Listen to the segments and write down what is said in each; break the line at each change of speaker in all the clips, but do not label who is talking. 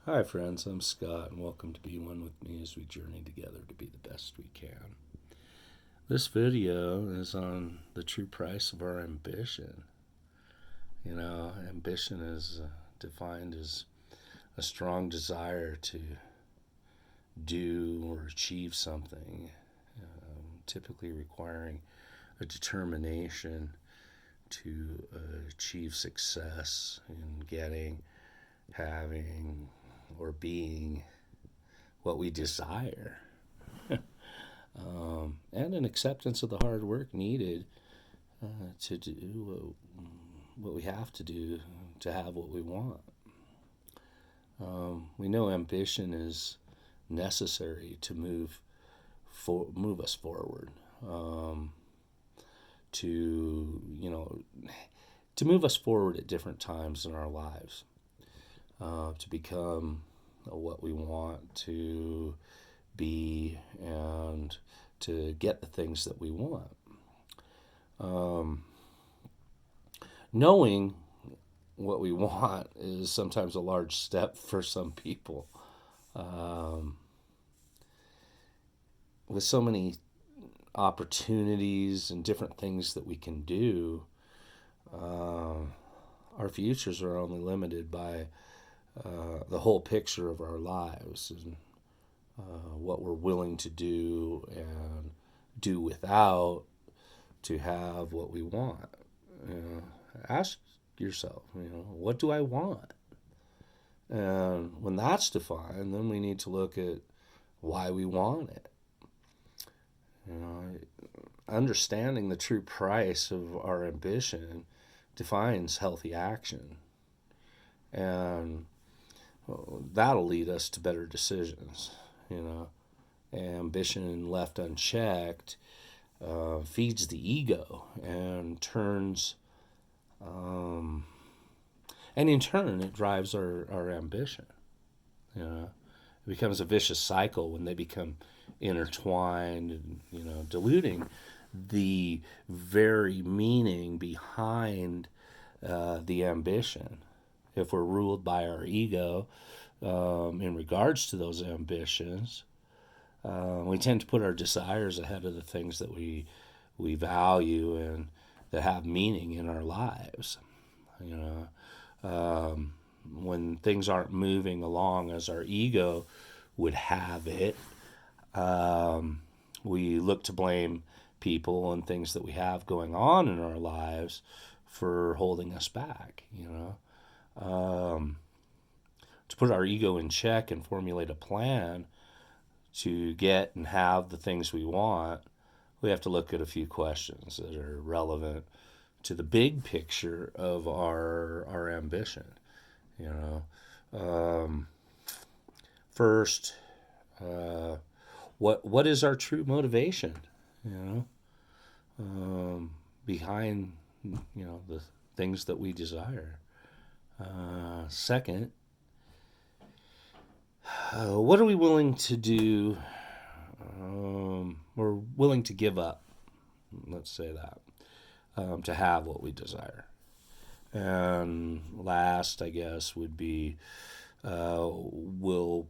Hi friends, I'm Scott and welcome to Be One With Me as we journey together to be the best we can. This video is on the true price of our ambition. Ambition is defined as a strong desire to do or achieve something, typically requiring a determination to achieve success in getting, having, or being what we desire. And an acceptance of the hard work needed to do what we have to do to have what we want. We know ambition is necessary to move us forward, to move us forward at different times in our lives, to become what we want to be and to get the things that we want. Knowing what we want is sometimes a large step for some people. With so many opportunities and different things that we can do, our futures are only limited by the whole picture of our lives and what we're willing to do and do without to have what we want. Ask yourself, what do I want? And when that's defined, then we need to look at why we want it. Understanding the true price of our ambition defines healthy action. And that'll lead us to better decisions. Ambition left unchecked feeds the ego and turns, and in turn it drives our ambition. It becomes a vicious cycle when they become intertwined and diluting the very meaning behind the ambition. If we're ruled by our ego in regards to those ambitions, we tend to put our desires ahead of the things that we value and that have meaning in our lives. When things aren't moving along as our ego would have it, we look to blame people and things that we have going on in our lives for holding us back. To put our ego in check and formulate a plan to get and have the things we want, we have to look at a few questions that are relevant to the big picture of our ambition. First, what is our true motivation? Behind the things that we desire. Second, what are we willing to do or willing to give up? Let's say that, to have what we desire. And last, I guess, would be, will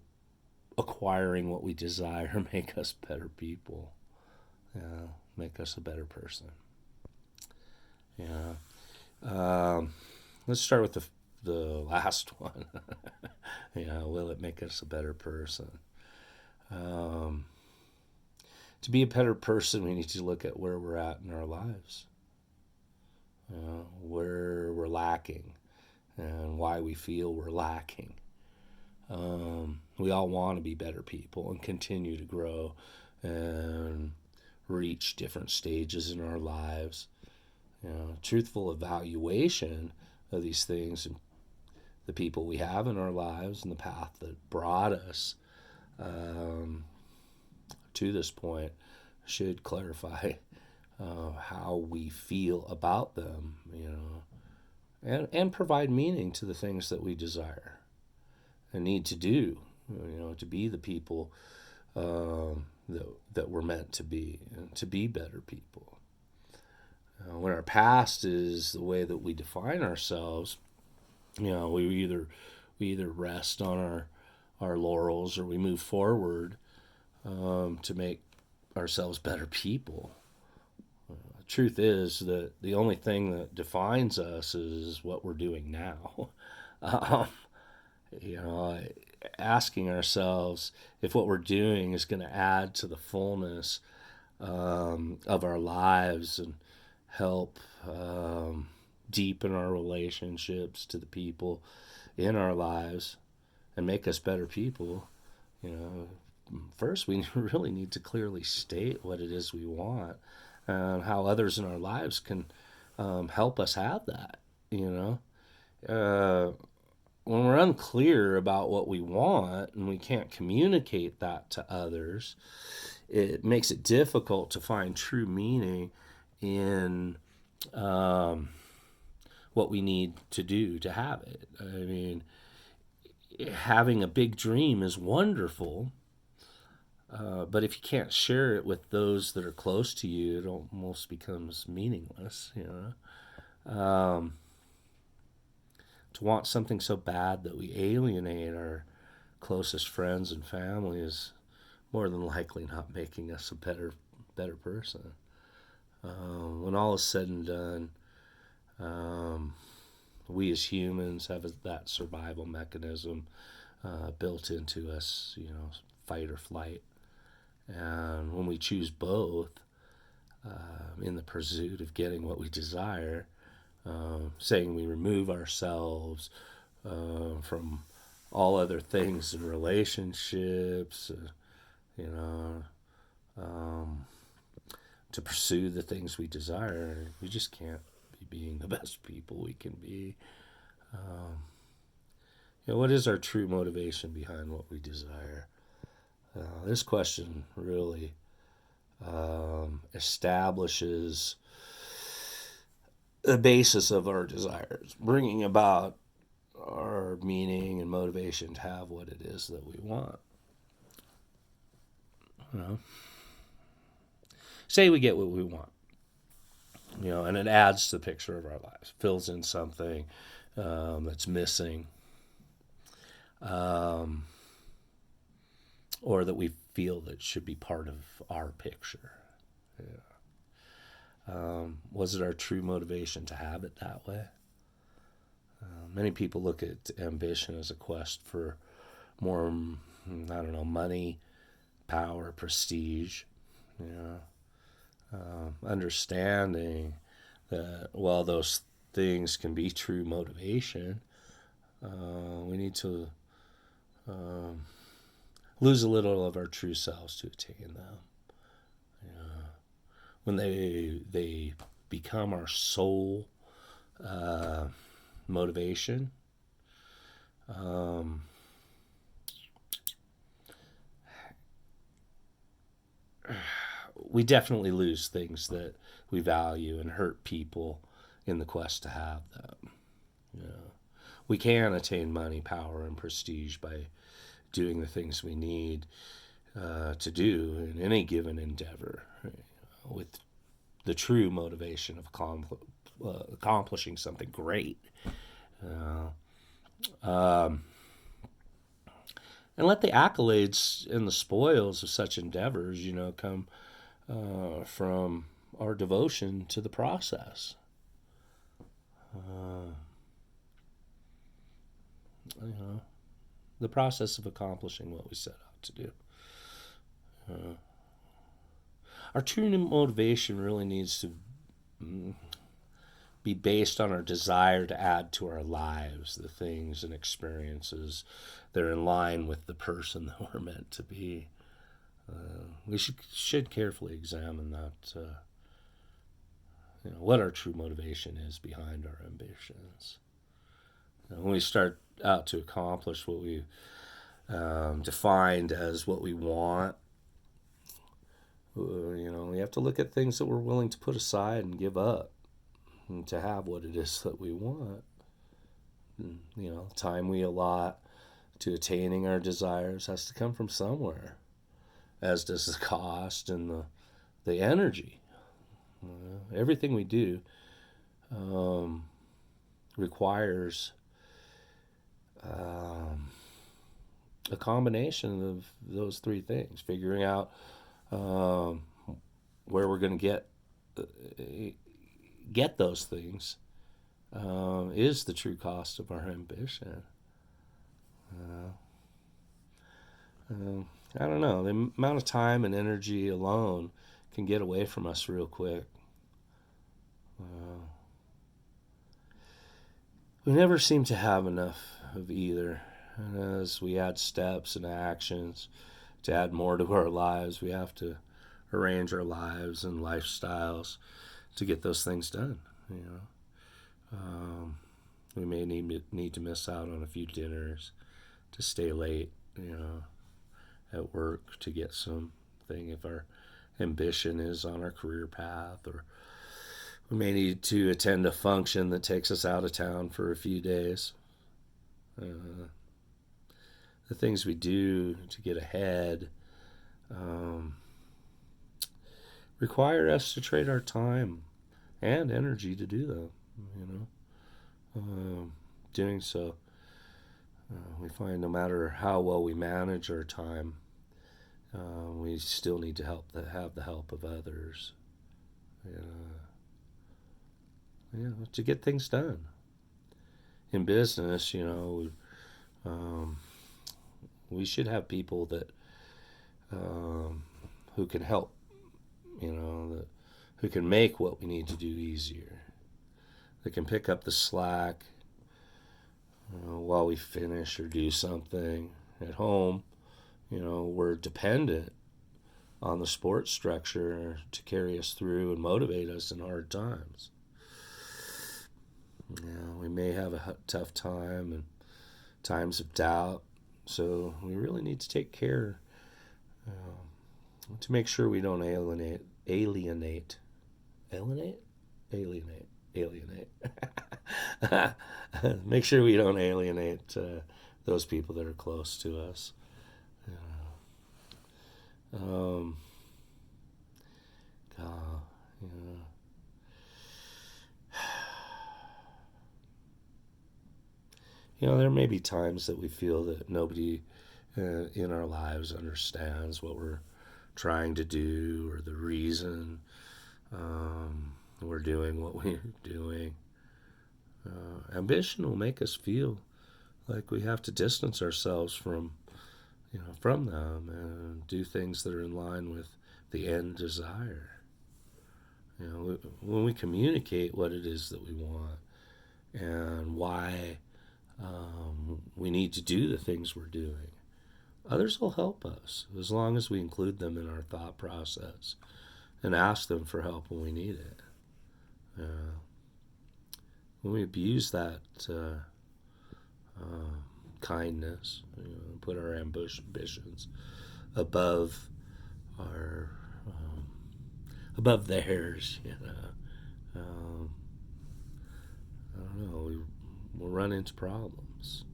acquiring what we desire make us better people? Make us a better person? Let's start with the last one. Will it make us a better person? To be a better person, we need to look at where we're at in our lives, where we're lacking, and why we feel we're lacking. We all want to be better people and continue to grow and reach different stages in our lives. Truthful evaluation of these things and the people we have in our lives and the path that brought us to this point should clarify how we feel about them, and provide meaning to the things that we desire and need to do, to be the people that we're meant to be and to be better people. When our past is the way that we define ourselves, we either rest on our laurels or we move forward to make ourselves better people. The truth is that the only thing that defines us is what we're doing now. um, you know, asking ourselves if what we're doing is going to add to the fullness of our lives and help deepen our relationships to the people in our lives and make us better people. First we really need to clearly state what it is we want and how others in our lives can help us have that. When we're unclear about what we want and we can't communicate that to others, it makes it difficult to find true meaning in what we need to do to have it. I mean, having a big dream is wonderful, but if you can't share it with those that are close to you, it almost becomes meaningless. To want something so bad that we alienate our closest friends and family is more than likely not making us a better person. When all is said and done, we as humans have that survival mechanism built into us, fight or flight. And when we choose both in the pursuit of getting what we desire, saying we remove ourselves from all other things in relationships, to pursue the things we desire, we just can't be being the best people we can be. What is our true motivation behind what we desire? This question really establishes the basis of our desires, bringing about our meaning and motivation to have what it is that we want. Say we get what we want, and it adds to the picture of our lives, fills in something that's missing, or that we feel that should be part of our picture. Was it our true motivation to have it that way? Many people look at ambition as a quest for more, money, power, prestige. Understanding that while those things can be true motivation, we need to lose a little of our true selves to attain them. When they become our sole motivation, we definitely lose things that we value and hurt people in the quest to have them. We can attain money, power, and prestige by doing the things we need to do in any given endeavor, with the true motivation of accomplishing something great. And let the accolades and the spoils of such endeavors, come from our devotion to the process. The process of accomplishing what we set out to do. Our true motivation really needs to be based on our desire to add to our lives the things and experiences that are in line with the person that we're meant to be. We should carefully examine that, what our true motivation is behind our ambitions. When we start out to accomplish what we defined as what we want, we have to look at things that we're willing to put aside and give up and to have what it is that we want. The time we allot to attaining our desires has to come from somewhere, as does the cost and the energy. Everything we do requires a combination of those three things, figuring out um, where we're going to get those things is the true cost of our ambition. Uh, I don't know. The amount of time and energy alone can get away from us real quick. We never seem to have enough of either. And as we add steps and actions to add more to our lives, we have to arrange our lives and lifestyles to get those things done. We may need to miss out on a few dinners, to stay late, at work to get something if our ambition is on our career path, or we may need to attend a function that takes us out of town for a few days. The things we do to get ahead require us to trade our time and energy to do them. Doing so, we find no matter how well we manage our time, we still need to have the help of others. To get things done. In business, we should have people that who can help, who can make what we need to do easier. They can pick up the slack while we finish or do something. At home, we're dependent on the support structure to carry us through and motivate us in hard times. We may have a tough time and times of doubt, so we really need to take care to make sure we don't alienate. Make sure we don't alienate those people that are close to us. There may be times that we feel that nobody in our lives understands what we're trying to do or the reason we're doing what we're doing. Ambition will make us feel like we have to distance ourselves from them and do things that are in line with the end desire. When we communicate what it is that we want and why we need to do the things we're doing, others will help us as long as we include them in our thought process and ask them for help when we need it. When we abuse that kindness, put our ambitions above our above theirs, I don't know, we'll run into problems.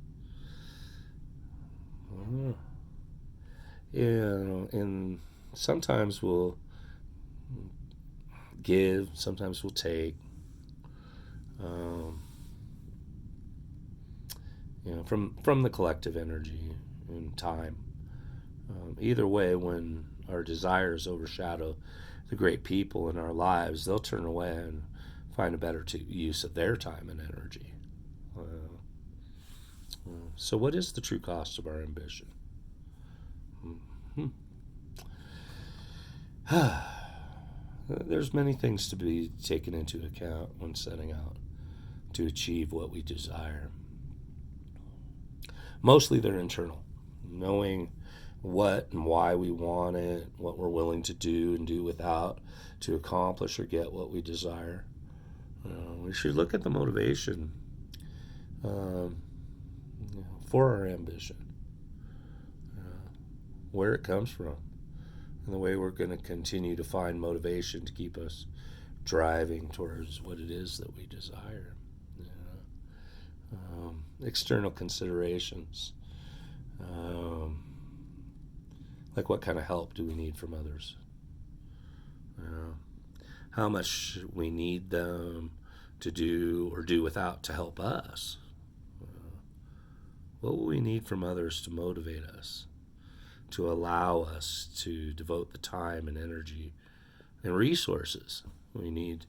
And sometimes we'll give, sometimes we'll take. From the collective energy and time. Either way, when our desires overshadow the great people in our lives, they'll turn away and find a better use of their time and energy. So what is the true cost of our ambition? There's many things to be taken into account when setting out to achieve what we desire. Mostly they're internal, knowing what and why we want it, what we're willing to do and do without to accomplish or get what we desire. We should look at the motivation for our ambition, where it comes from, and the way we're going to continue to find motivation to keep us driving towards what it is that we desire. External considerations, like what kind of help do we need from others? How much we need them to do or do without to help us? What will we need from others to motivate us, to allow us to devote the time and energy and resources we need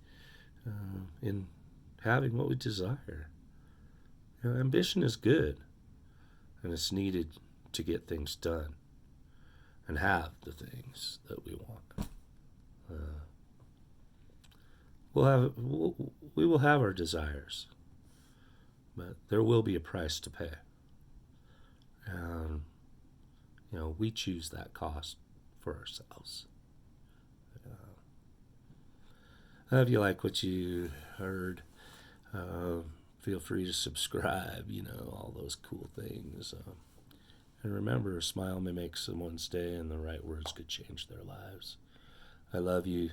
in having what we desire? Ambition is good, and it's needed to get things done and have the things that we want. We will have our desires, but there will be a price to pay. And, we choose that cost for ourselves. If you like what you heard, feel free to subscribe, all those cool things. And remember, a smile may make someone's day, and the right words could change their lives. I love you,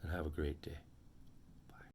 and have a great day.